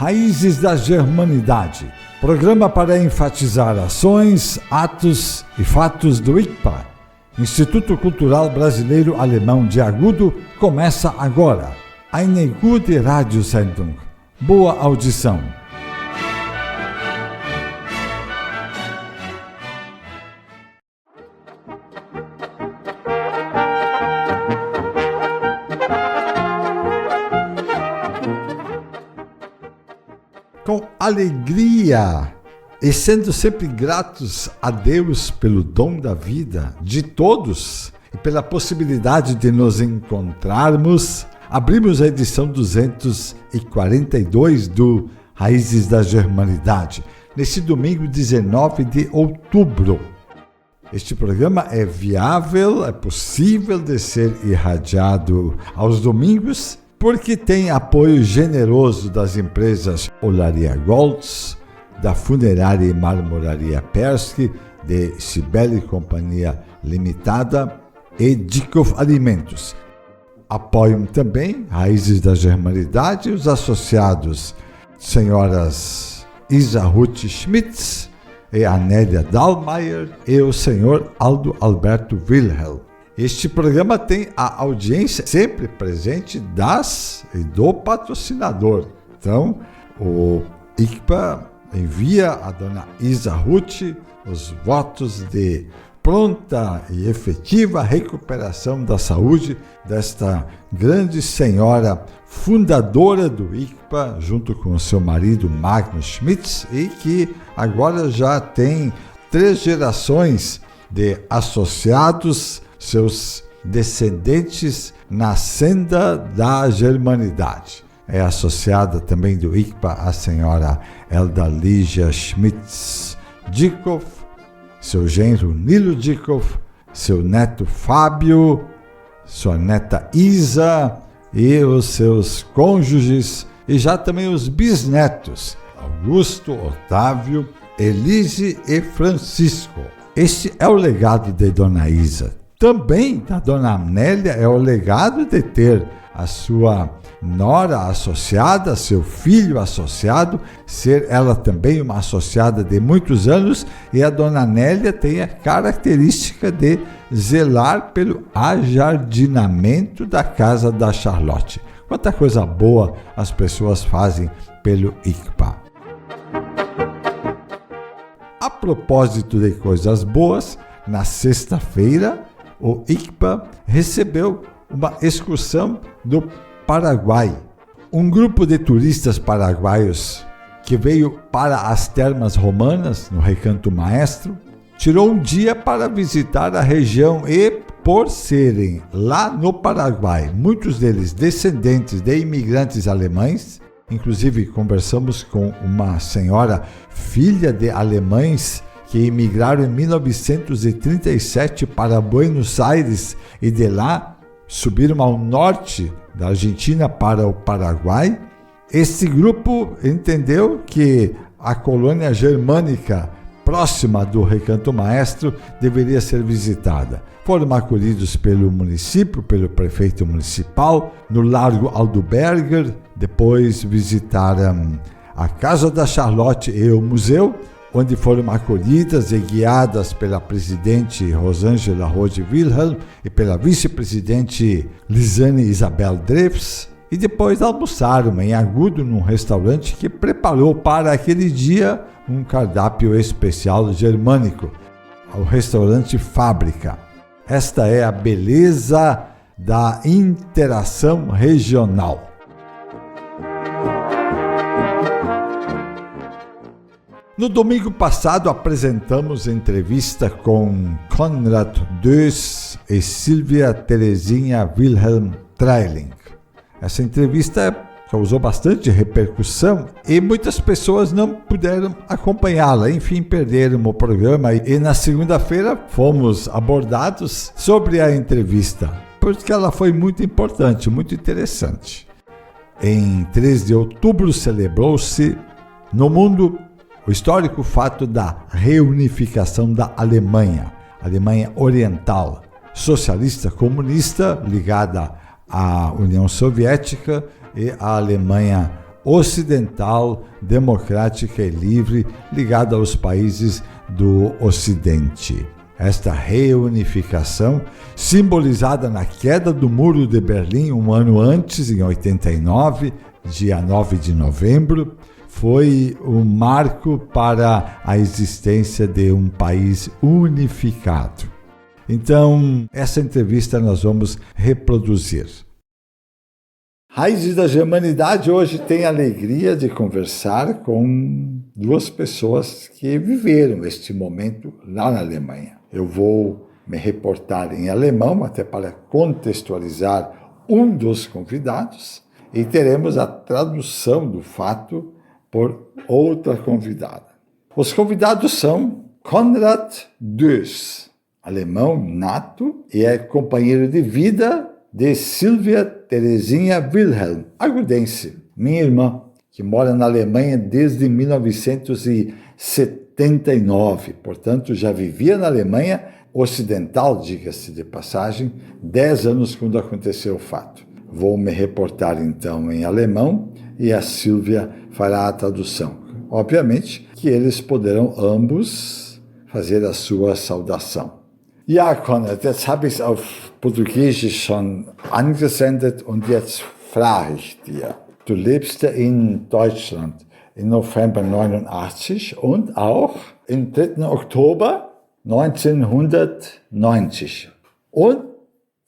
Raízes da Germanidade, programa para enfatizar ações, atos e fatos do ICPA, Instituto Cultural Brasileiro Alemão de Agudo, começa agora. Eine gute Radiosendung. Boa audição. Com alegria e sendo sempre gratos a Deus pelo dom da vida de todos e pela possibilidade de nos encontrarmos, abrimos a edição 242 do Raízes da Germanidade, neste domingo 19 de outubro. Este programa é viável, é possível de ser irradiado aos domingos, porque tem apoio generoso das empresas Olaria Goltz, da Funerária e Marmoraria Persky, de Sibeli Companhia Limitada e Dikov Alimentos. Apoiam também Raízes da Germanidade os associados senhoras Isa Ruth Schmitz e Anélia Dahlmeier e o senhor Aldo Alberto Wilhelm. Este programa tem a audiência sempre presente do patrocinador. Então, o ICPA envia a dona Isa Ruth os votos de pronta e efetiva recuperação da saúde desta grande senhora fundadora do ICPA, junto com o seu marido Magnus Schmitz, e que agora já tem 3 gerações de associados, seus descendentes na senda da germanidade. É associada também do ICPA a senhora Elda Lígia Schmitz Dikov, seu genro Nilo Dikov, seu neto Fábio, sua neta Isa e os seus cônjuges, e já também os bisnetos Augusto, Otávio, Elise e Francisco. Este é o legado de Dona Isa. Também da Dona Amélia é o legado de ter a sua nora associada, seu filho associado, ser ela também uma associada de muitos anos, e a Dona Amélia tem a característica de zelar pelo ajardinamento da casa da Charlotte. Quanta coisa boa as pessoas fazem pelo ICPA. A propósito de coisas boas, na sexta-feira, o ICPA recebeu uma excursão do Paraguai. Um grupo de turistas paraguaios que veio para as termas romanas, no Recanto Maestro, tirou um dia para visitar a região e, por serem lá no Paraguai, muitos deles descendentes de imigrantes alemães, inclusive conversamos com uma senhora, filha de alemães, que emigraram em 1937 para Buenos Aires e de lá subiram ao norte da Argentina para o Paraguai. Esse grupo entendeu que a colônia germânica próxima do Recanto Maestro deveria ser visitada. Foram acolhidos pelo município, pelo prefeito municipal, no Largo Aldoberger. Depois visitaram a Casa da Charlotte e o museu, onde foram acolhidas e guiadas pela presidente Rosângela Rode Wilhelm e pela vice-presidente Lisane Isabel Drefs, e depois almoçaram em Agudo num restaurante que preparou para aquele dia um cardápio especial germânico, o restaurante Fábrica. Esta é a beleza da interação regional. No domingo passado apresentamos entrevista com Konrad Döss e Silvia Terezinha Wilhelm Treiling. Essa entrevista causou bastante repercussão e muitas pessoas não puderam acompanhá-la, enfim, perderam o programa, e na segunda-feira fomos abordados sobre a entrevista, porque ela foi muito importante, muito interessante. Em 3 de outubro celebrou-se no mundo o histórico fato da reunificação da Alemanha Oriental, socialista comunista, ligada à União Soviética, e à Alemanha ocidental, democrática e livre ligada aos países do Ocidente. Esta reunificação, simbolizada na queda do Muro de Berlim um ano antes, em 89, dia 9 de novembro, foi um marco para a existência de um país unificado. Então, essa entrevista nós vamos reproduzir. Raízes da Germanidade hoje tem a alegria de conversar com duas pessoas que viveram este momento lá na Alemanha. Eu vou me reportar em alemão, até para contextualizar um dos convidados, e teremos a tradução do fato por outra convidada. Os convidados são Konrad Döss, alemão nato, e é companheiro de vida de Silvia Terezinha Wilhelm, agudense, minha irmã, que mora na Alemanha desde 1979, portanto já vivia na Alemanha ocidental, diga-se de passagem, 10 anos quando aconteceu o fato. Vou me reportar então em alemão e a Silvia fará a tradução. Obviamente que eles poderão ambos fazer a sua saudação. Ja, Konrad, jetzt habe ich es auf Portugiesisch schon angesendet und jetzt frage ich dir. Du lebst ja in Deutschland im November 89 und auch im 3. Oktober 1990. Und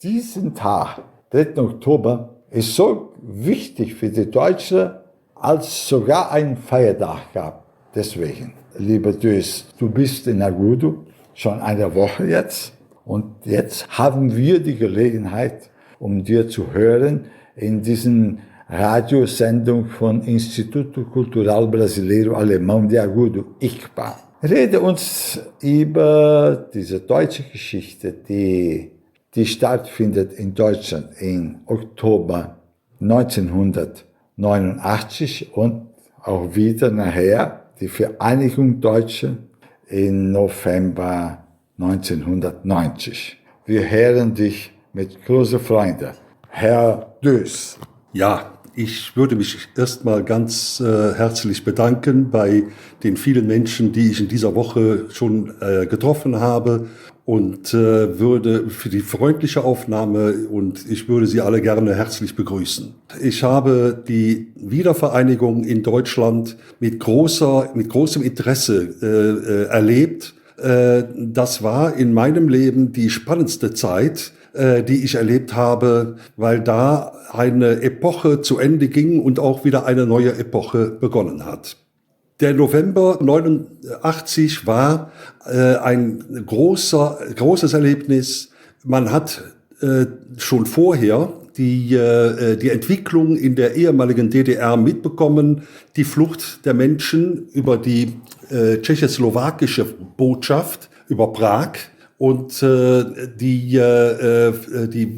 diesen Tag, 3. Oktober, ist so wichtig für die Deutschen, als sogar ein Feiertag gab. Deswegen, lieber Döss, du bist in Agudo schon eine Woche jetzt und jetzt haben wir die Gelegenheit, um dir zu hören in diesen Radiosendung von Instituto Cultural Brasileiro Alemão de Agudo, ICPA. Rede uns über diese deutsche Geschichte, die stattfindet in Deutschland im Oktober 1989 und auch wieder nachher die Vereinigung Deutsche im November 1990. Wir hören dich mit großer Freude. Herr Döss. Ja, ich würde mich erstmal ganz herzlich bedanken bei den vielen Menschen, die ich in dieser Woche schon getroffen habe und würde für die freundliche Aufnahme und ich würde Sie alle gerne herzlich begrüßen. Ich habe die Wiedervereinigung in Deutschland mit großem Interesse erlebt. Das war in meinem Leben die spannendste Zeit, die ich erlebt habe, weil da eine Epoche zu Ende ging und auch wieder eine neue Epoche begonnen hat. Der November 89 war ein großes Erlebnis. Man hat schon vorher die Entwicklung in der ehemaligen DDR mitbekommen, die Flucht der Menschen über die tschechoslowakische Botschaft, über Prag und die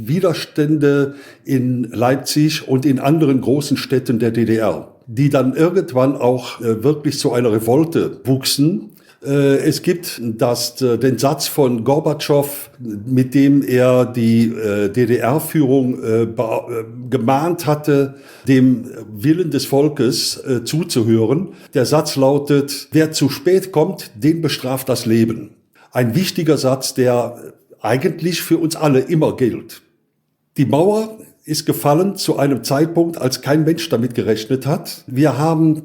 Widerstände in Leipzig und in anderen großen Städten der DDR, die dann irgendwann auch wirklich zu einer Revolte wuchsen. Es gibt den Satz von Gorbatschow, mit dem er die DDR-Führung gemahnt hatte, dem Willen des Volkes zuzuhören. Der Satz lautet: Wer zu spät kommt, den bestraft das Leben. Ein wichtiger Satz, der eigentlich für uns alle immer gilt. Die Mauer ist gefallen zu einem Zeitpunkt, als kein Mensch damit gerechnet hat. Wir haben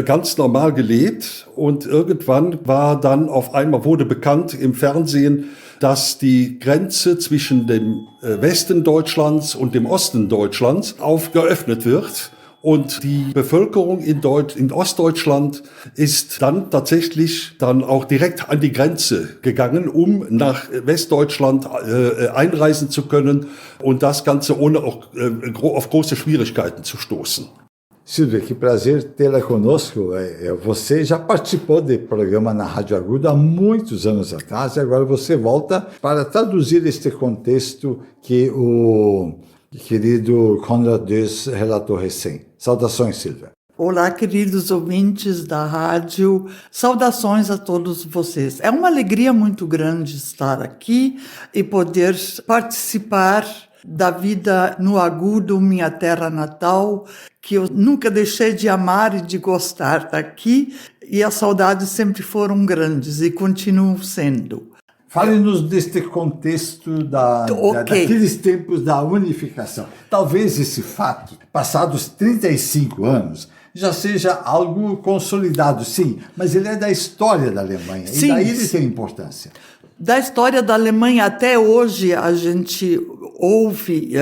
ganz normal gelebt und irgendwann wurde bekannt im Fernsehen, dass die Grenze zwischen dem Westen Deutschlands und dem Osten Deutschlands geöffnet wird. Und die Bevölkerung in Ostdeutschland ist dann tatsächlich auch direkt an die Grenze gegangen, um nach Westdeutschland einreisen zu können und das Ganze ohne auch auf große Schwierigkeiten zu stoßen. Silvia, que prazer tê-la conosco. Você já participou de programa na Rádio Agudo há muitos anos atrás e agora você volta para traduzir este contexto que o querido Konrad Döss relatou recém. Saudações, Silvia. Olá, queridos ouvintes da rádio. Saudações a todos vocês. É uma alegria muito grande estar aqui e poder participar da vida no Agudo, minha terra natal, que eu nunca deixei de amar e de gostar daqui, e as saudades sempre foram grandes e continuam sendo. Fale-nos deste contexto daqueles tempos da unificação. Talvez esse fato, passados 35 anos, já seja algo consolidado, sim, mas ele é da história da Alemanha, Sim. E daí ele tem importância. Da história da Alemanha até hoje, a gente ouve,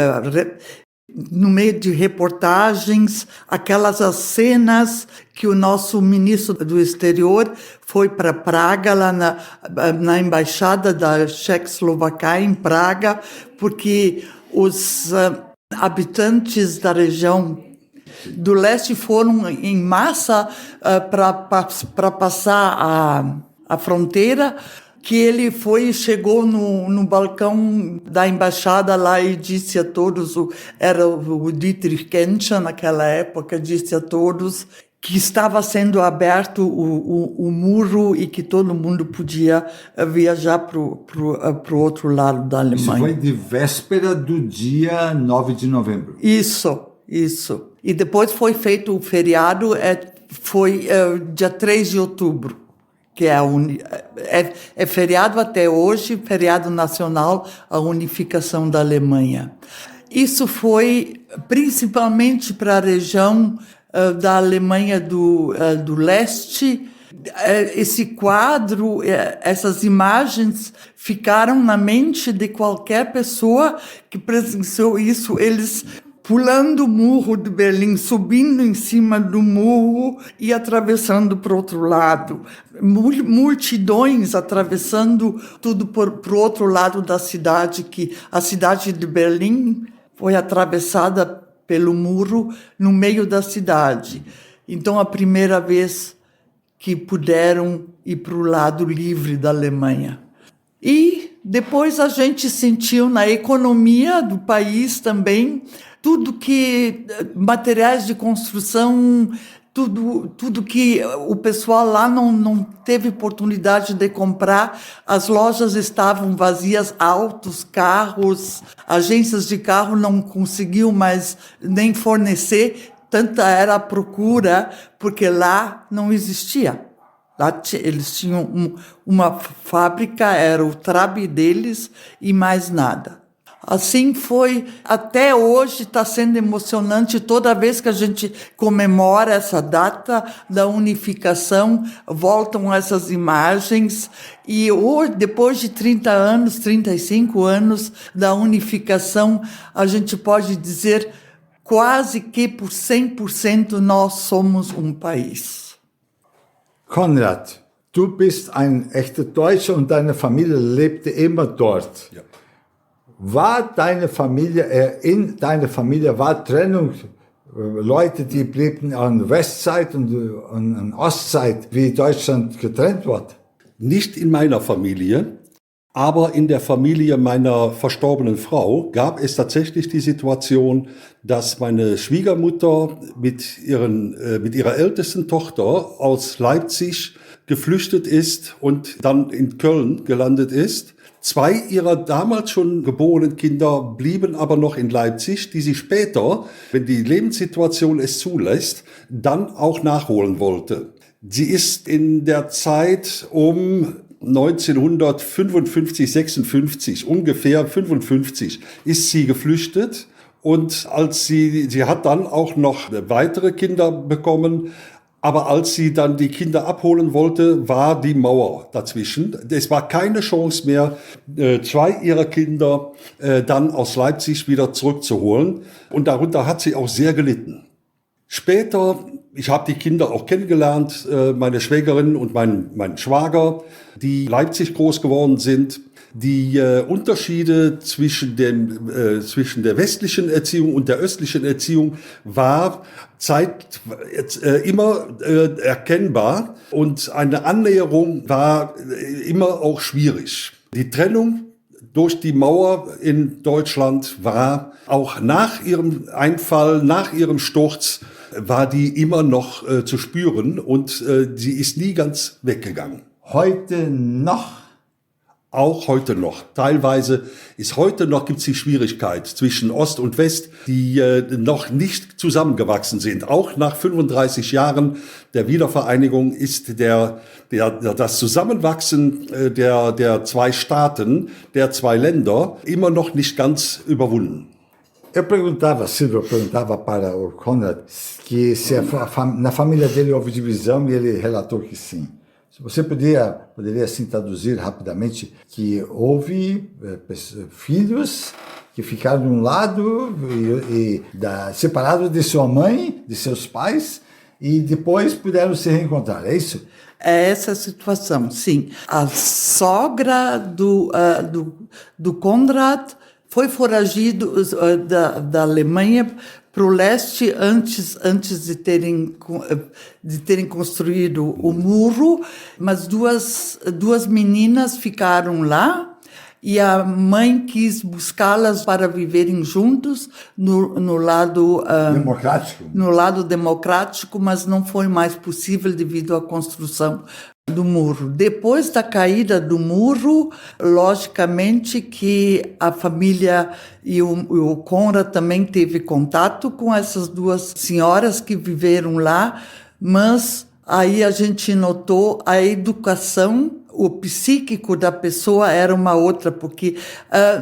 no meio de reportagens, aquelas cenas que o nosso ministro do exterior foi para Praga, lá na embaixada da Tchecoslováquia em Praga, porque os habitantes da região do leste foram em massa para passar a fronteira, que ele chegou no balcão da embaixada lá e disse a todos, era o Dietrich Genscher naquela época, disse a todos que estava sendo aberto o muro e que todo mundo podia viajar para o outro lado da Alemanha. Isso foi de véspera do dia 9 de novembro. Isso. E depois foi feito o feriado, foi dia 3 de outubro, que é feriado até hoje, feriado nacional, a unificação da Alemanha. Isso foi principalmente para a região da Alemanha do leste. Esse quadro, essas imagens ficaram na mente de qualquer pessoa que presenciou isso, eles pulando o muro de Berlim, subindo em cima do muro e atravessando para o outro lado. Multidões atravessando tudo para o outro lado da cidade, que a cidade de Berlim foi atravessada pelo muro no meio da cidade. Então, a primeira vez que puderam ir para o lado livre da Alemanha. E depois a gente sentiu na economia do país também tudo que materiais de construção, tudo que o pessoal lá não teve oportunidade de comprar, as lojas estavam vazias, autos, carros, agências de carro não conseguiam mais nem fornecer, tanta era a procura, porque lá não existia. Lá eles tinham uma fábrica, era o Trabi deles e mais nada. Assim foi, até hoje está sendo emocionante, toda vez que a gente comemora essa data da unificação, voltam essas imagens, e hoje, depois de 30 anos, 35 anos da unificação, a gente pode dizer quase que por 100% nós somos um país. Konrad, du bist ein echter Deutscher und deine Familie lebte immer dort. Ja. War deine Familie, in deiner Familie war Trennung, Leute, die blieben an Westzeit und an Ostzeit, wie Deutschland getrennt wird? Nicht in meiner Familie, aber in der Familie meiner verstorbenen Frau gab es tatsächlich die Situation, dass meine Schwiegermutter mit ihrer ältesten Tochter aus Leipzig geflüchtet ist und dann in Köln gelandet ist. 2 ihrer damals schon geborenen Kinder blieben aber noch in Leipzig, die sie später, wenn die Lebenssituation es zulässt, dann auch nachholen wollte. Sie ist in der Zeit um 1955, 56, ungefähr 55, ist sie geflüchtet. Und sie hat dann auch noch weitere Kinder bekommen. Aber als sie dann die Kinder abholen wollte, war die Mauer dazwischen. Es war keine Chance mehr, 2 ihrer Kinder dann aus Leipzig wieder zurückzuholen. Und darunter hat sie auch sehr gelitten. Später, ich habe die Kinder auch kennengelernt, meine Schwägerin und mein Schwager, die Leipzig groß geworden sind. Die Unterschiede zwischen der westlichen Erziehung und der östlichen Erziehung war immer erkennbar und eine Annäherung war immer auch schwierig. Die Trennung durch die Mauer in Deutschland war auch nach ihrem Einfall, nach ihrem Sturz, war die immer noch zu spüren und sie ist nie ganz weggegangen. Heute noch Auch heute noch. Teilweise gibt es die Schwierigkeit zwischen Ost und West, die noch nicht zusammengewachsen sind. Auch nach 35 Jahren der Wiedervereinigung ist das Zusammenwachsen der zwei Staaten, der zwei Länder immer noch nicht ganz überwunden. Silvio perguntava para o Konrad que se na família dele houve divisão e ele relatou que sim. Se você poderia assim traduzir rapidamente que houve filhos que ficaram de um lado separados de sua mãe, de seus pais, e depois puderam se reencontrar, é isso? É essa a situação, sim. A sogra do Konrad foi foragido da Alemanha para o leste antes de terem construído o muro, mas duas meninas ficaram lá e a mãe quis buscá-las para viverem juntos no lado democrático, mas não foi mais possível devido à construção do muro. Depois da caída do muro, logicamente que a família e o Konrad também teve contato com essas duas senhoras que viveram lá, mas aí a gente notou a educação, o psíquico da pessoa era uma outra, porque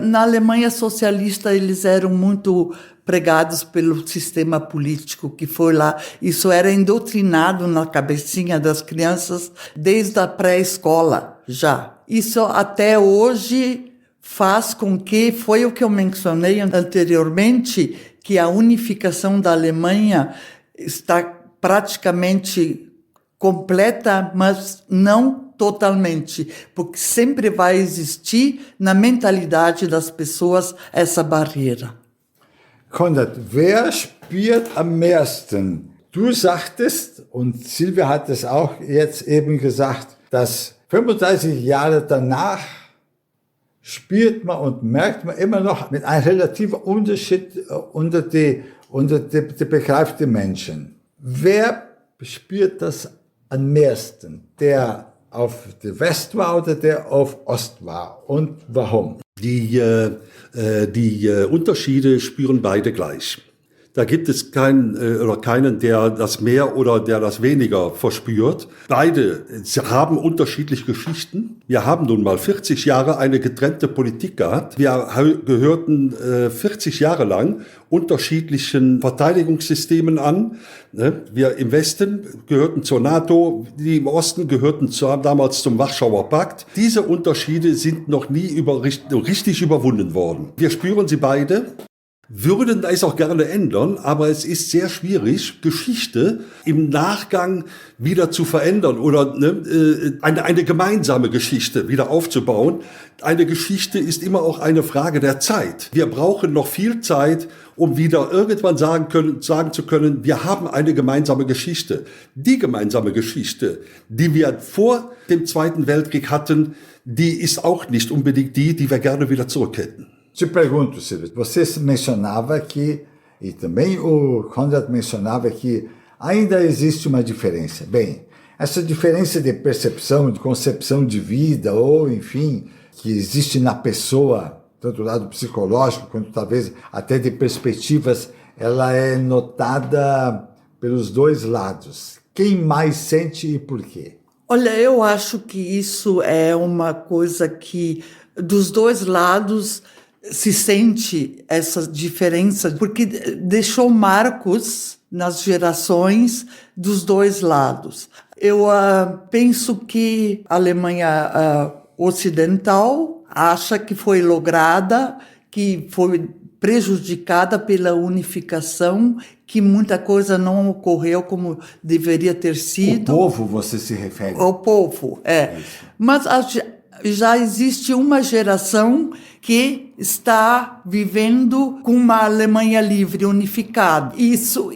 na Alemanha socialista eles eram muito pregados pelo sistema político que foi lá. Isso era doutrinado na cabecinha das crianças desde a pré-escola já. Isso até hoje faz com que, foi o que eu mencionei anteriormente, que a unificação da Alemanha está praticamente completa, mas não totalmente, porque sempre vai existir na mentalidade das pessoas essa barreira. Konrad, wer spürt am meisten? Du sagtest, und Silvia hat es auch jetzt eben gesagt, dass 35 Jahre danach spürt man und merkt man immer noch mit einem relativen Unterschied unter die begreiften Menschen. Wer spürt das am meisten? Der auf der West war oder der auf Ost war? Und warum? Die Unterschiede spüren beide gleich. Da gibt es keinen, der das mehr oder der das weniger verspürt. Beide haben unterschiedliche Geschichten. Wir haben nun mal 40 Jahre eine getrennte Politik gehabt. Wir gehörten 40 Jahre lang unterschiedlichen Verteidigungssystemen an. Wir im Westen gehörten zur NATO, die im Osten gehörten damals zum Warschauer Pakt. Diese Unterschiede sind noch nie richtig überwunden worden. Wir spüren sie beide. Würden es auch gerne ändern, aber es ist sehr schwierig, Geschichte im Nachgang wieder zu verändern oder eine gemeinsame Geschichte wieder aufzubauen. Eine Geschichte ist immer auch eine Frage der Zeit. Wir brauchen noch viel Zeit, um wieder irgendwann sagen zu können, wir haben eine gemeinsame Geschichte. Die gemeinsame Geschichte, die wir vor dem Zweiten Weltkrieg hatten, die ist auch nicht unbedingt die wir gerne wieder zurück hätten. Te pergunto, Silvio, você mencionava que, e também o Konrad mencionava que ainda existe uma diferença. Bem, essa diferença de percepção, de concepção de vida, ou enfim, que existe na pessoa, tanto do lado psicológico, quanto talvez até de perspectivas, ela é notada pelos dois lados. Quem mais sente e por quê? Olha, eu acho que isso é uma coisa que dos dois lados se sente essa diferença, porque deixou marcos nas gerações dos dois lados. Eu penso que a Alemanha ocidental acha que foi lograda, que foi prejudicada pela unificação, que muita coisa não ocorreu como deveria ter sido. O povo, você se refere? O povo, é. Mas já existe uma geração que está vivendo com uma Alemanha livre, unificada. Isso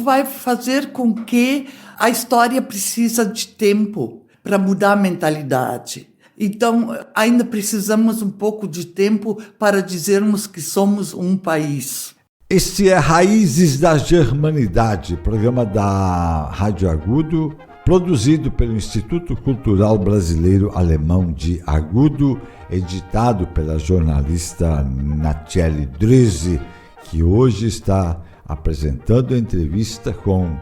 vai fazer com que a história precisa de tempo para mudar a mentalidade. Então, ainda precisamos um pouco de tempo para dizermos que somos um país. Este é Raízes da Germanidade, programa da Rádio Agudo, produzido pelo Instituto Cultural Brasileiro Alemão de Agudo, editado pela jornalista Natiele Drüse, que hoje está apresentando a entrevista com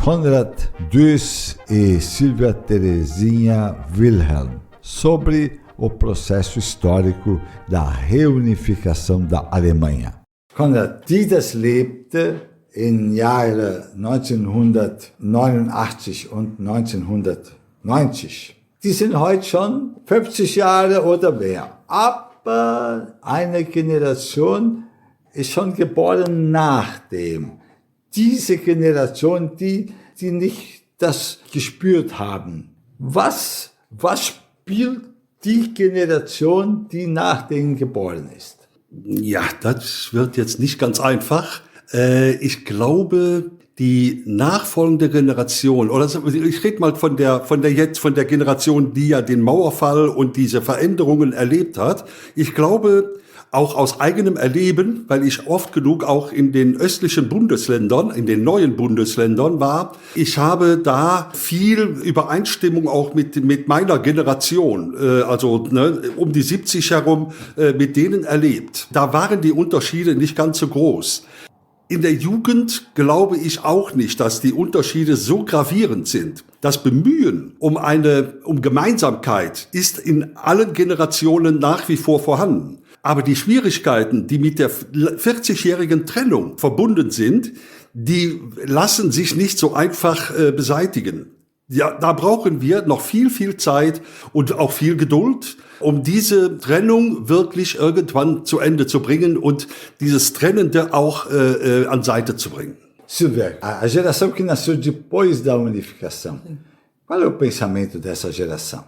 Konrad Düss e Silvia Terezinha Wilhelm sobre o processo histórico da reunificação da Alemanha. Konrad Dieters lebte in Jahre 1989 und 1990. Die sind heute schon 50 Jahre oder mehr. Aber eine Generation ist schon geboren nach dem. Diese Generation, die nicht das gespürt haben. Was spielt die Generation, die nach denen geboren ist? Ja, das wird jetzt nicht ganz einfach. Ich glaube, die nachfolgende Generation, oder ich rede mal von der Generation, die ja den Mauerfall und diese Veränderungen erlebt hat. Ich glaube, auch aus eigenem Erleben, weil ich oft genug auch in den östlichen Bundesländern, in den neuen Bundesländern war, ich habe da viel Übereinstimmung auch mit meiner Generation, um die 70 herum, mit denen erlebt. Da waren die Unterschiede nicht ganz so groß. In der Jugend glaube ich auch nicht, dass die Unterschiede so gravierend sind. Das Bemühen um Gemeinsamkeit ist in allen Generationen nach wie vor vorhanden. Aber die Schwierigkeiten, die mit der 40-jährigen Trennung verbunden sind, die lassen sich nicht so einfach beseitigen. Ja, da brauchen wir noch viel, viel Zeit und auch viel Geduld, um diese Trennung wirklich irgendwann zu Ende zu bringen und dieses Trennende auch an Seite zu bringen. Silvia, a geração que nasceu depois da unificação, qual é o pensamento dessa geração?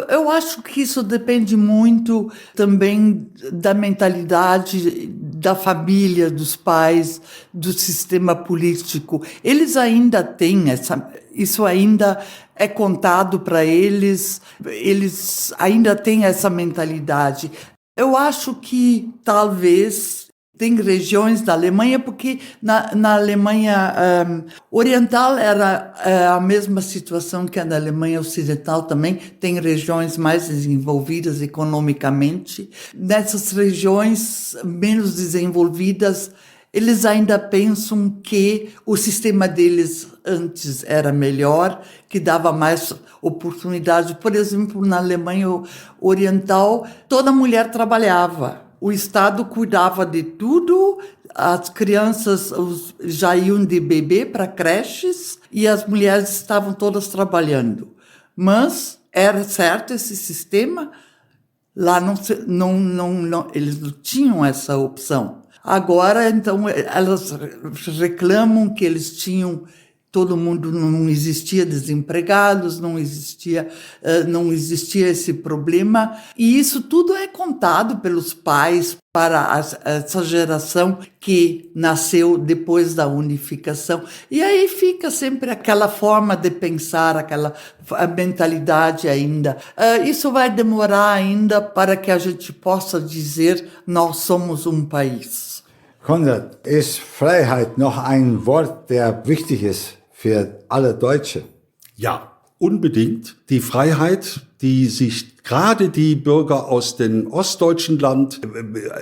Eu acho que isso depende muito também da mentalidade da família, dos pais, do sistema político. Eles ainda têm isso ainda é contado para eles ainda têm essa mentalidade. Eu acho que talvez tem regiões da Alemanha, porque na Alemanha Oriental era a mesma situação que a da Alemanha Ocidental também, tem regiões mais desenvolvidas economicamente. Nessas regiões menos desenvolvidas, eles ainda pensam que o sistema deles antes era melhor, que dava mais oportunidade. Por exemplo, na Alemanha Oriental, toda mulher trabalhava. O Estado cuidava de tudo, as crianças já iam de bebê para creches e as mulheres estavam todas trabalhando. Mas era certo esse sistema, lá eles não tinham essa opção. Agora, então, elas reclamam que eles tinham... Todo mundo, não existia desempregados, não existia esse problema. E isso tudo é contado pelos pais para essa geração que nasceu depois da unificação. E aí fica sempre aquela forma de pensar, aquela mentalidade ainda. Isso vai demorar ainda para que a gente possa dizer nós somos um país. Konrad, ist Freiheit noch ein Wort, der wichtig ist für alle Deutsche? Ja, unbedingt. Die Freiheit, die sich gerade die Bürger aus dem ostdeutschen Land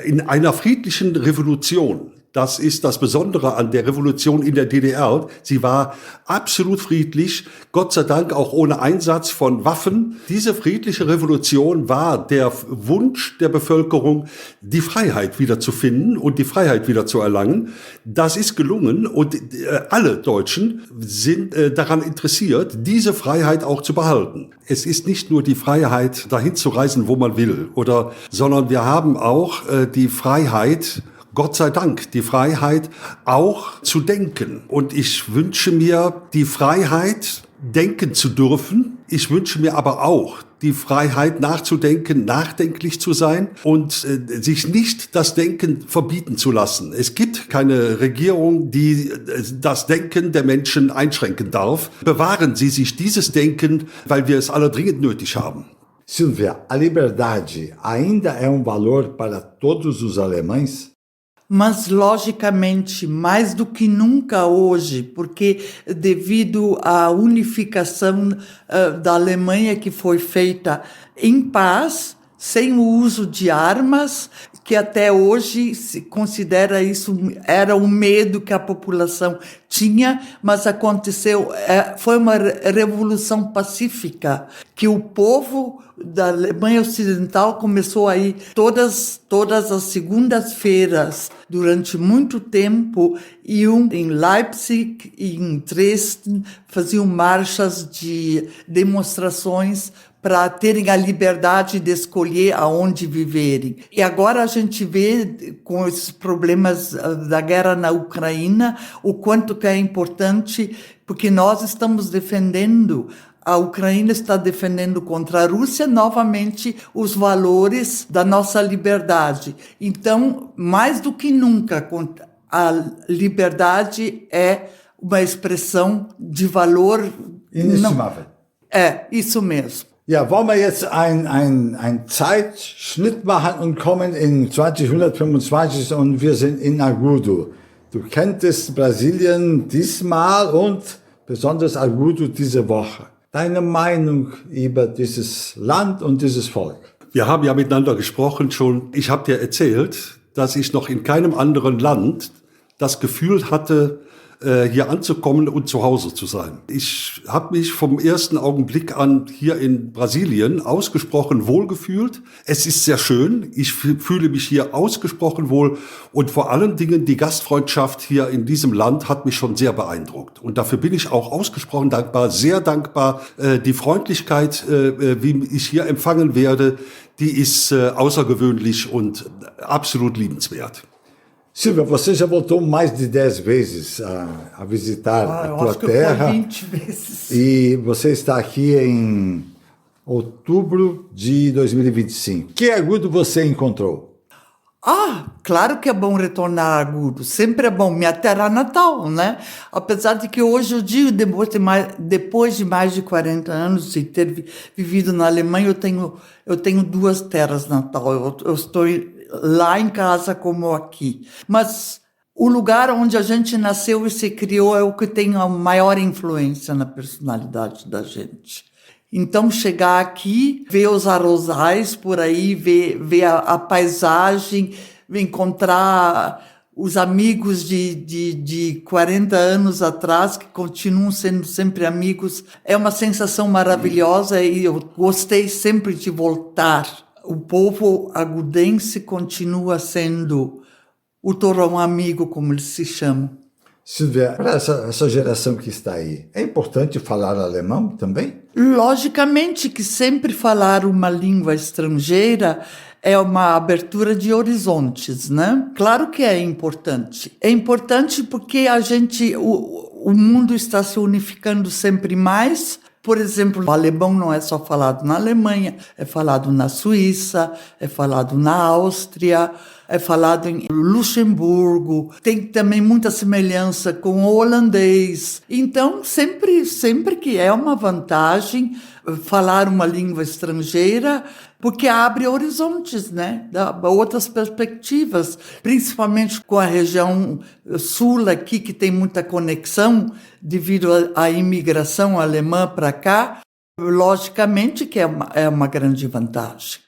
in einer friedlichen Revolution, das ist das Besondere an der Revolution in der DDR. Sie war absolut friedlich, Gott sei Dank auch ohne Einsatz von Waffen. Diese friedliche Revolution war der Wunsch der Bevölkerung, die Freiheit wieder zu finden und die Freiheit wieder zu erlangen. Das ist gelungen und alle Deutschen sind daran interessiert, diese Freiheit auch zu behalten. Es ist nicht nur die Freiheit, dahin zu reisen, wo man will, sondern wir haben auch die Freiheit, Gott sei Dank, die Freiheit auch zu denken. Und ich wünsche mir die Freiheit, denken zu dürfen. Ich wünsche mir aber auch die Freiheit, nachzudenken, nachdenklich zu sein und sich nicht das Denken verbieten zu lassen. Es gibt keine Regierung, die das Denken der Menschen einschränken darf. Bewahren Sie sich dieses Denken, weil wir es alle dringend nötig haben. Silvia, a liberdade ainda é valor para todos os alemães? mas logicamente mais do que nunca hoje, porque devido à unificação da Alemanha que foi feita em paz, sem o uso de armas, que até hoje se considera isso, era um medo que a população tinha, mas aconteceu, foi uma revolução pacífica, que o povo da Alemanha Ocidental começou a ir todas as segundas-feiras, durante muito tempo, iam em Leipzig e em Dresden, faziam marchas de demonstrações para terem a liberdade de escolher aonde viverem. E agora a gente vê, com esses problemas da guerra na Ucrânia, o quanto que é importante, porque nós estamos defendendo, a Ucrânia está defendendo contra a Rússia novamente os valores da nossa liberdade. Então, mais do que nunca, a liberdade é uma expressão de valor inestimável. Isso mesmo. Ja, wollen wir jetzt ein Zeitschnitt machen und kommen in 2025 und wir sind in Agudo. Du kenntest Brasilien diesmal und besonders Agudo diese Woche. Deine Meinung über dieses Land und dieses Volk? Wir haben ja miteinander gesprochen schon. Ich habe dir erzählt, dass ich noch in keinem anderen Land das Gefühl hatte, hier anzukommen und zu Hause zu sein. Ich habe mich vom ersten Augenblick an hier in Brasilien ausgesprochen wohlgefühlt. Es ist sehr schön. Ich fühle mich hier ausgesprochen wohl. Und vor allen Dingen die Gastfreundschaft hier in diesem Land hat mich schon sehr beeindruckt. Und dafür bin ich auch ausgesprochen dankbar, sehr dankbar. Die Freundlichkeit, wie ich hier empfangen werde, die ist außergewöhnlich und absolut liebenswert. Silvia, você já voltou mais de 10 vezes a visitar a tua terra. 20 vezes. E você está aqui em outubro de 2025. Que Agudo você encontrou? Claro que é bom retornar a Agudo. Sempre é bom. Minha terra natal, né? Apesar de que hoje eu digo, depois de mais de 40 anos e ter vivido na Alemanha, eu tenho duas terras natal. Eu estou lá em casa como aqui. Mas o lugar onde a gente nasceu e se criou é o que tem a maior influência na personalidade da gente. Então, chegar aqui, ver os arrozais por aí, ver a paisagem, encontrar os amigos de 40 anos atrás, que continuam sendo sempre amigos, é uma sensação maravilhosa e eu gostei sempre de voltar. O povo agudense continua sendo o torrão amigo, como eles se chamam. Silvia, para essa geração que está aí, é importante falar alemão também? Logicamente que sempre falar uma língua estrangeira é uma abertura de horizontes, né? Claro que é importante. É importante porque o mundo está se unificando sempre mais. Por exemplo, o alemão não é só falado na Alemanha, é falado na Suíça, é falado na Áustria, é falado em Luxemburgo, tem também muita semelhança com o holandês. Então, sempre que é uma vantagem falar uma língua estrangeira, porque abre horizontes, né? Dá outras perspectivas, principalmente com a região sul aqui, que tem muita conexão devido à imigração alemã para cá. Logicamente que é uma grande vantagem.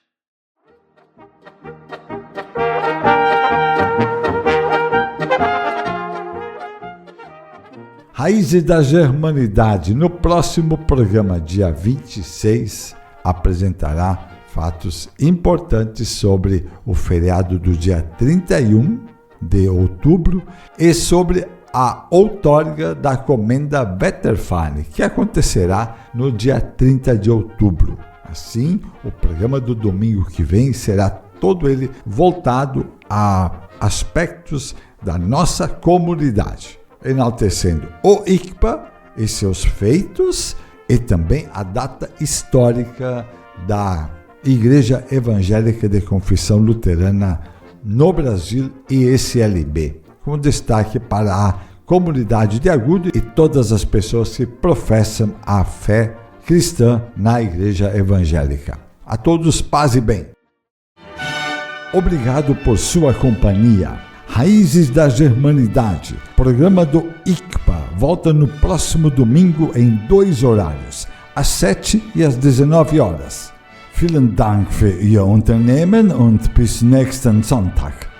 Raízes da Germanidade, no próximo programa, dia 26, apresentará fatos importantes sobre o feriado do dia 31 de outubro e sobre a outorga da Comenda Wetterfahne, que acontecerá no dia 30 de outubro. Assim, o programa do domingo que vem será todo ele voltado a aspectos da nossa comunidade, enaltecendo o ICPA e seus feitos e também a data histórica da Igreja Evangélica de Confissão Luterana no Brasil e ECLB, com destaque para a comunidade de Agudo e todas as pessoas que professam a fé cristã na Igreja Evangélica. A todos, paz e bem. Obrigado por sua companhia. Raízes da Germanidade, programa do ICPA, volta no próximo domingo em 2 horários, às 7 e às 19 horas. Vielen Dank für Ihr Unternehmen und bis nächsten Sonntag.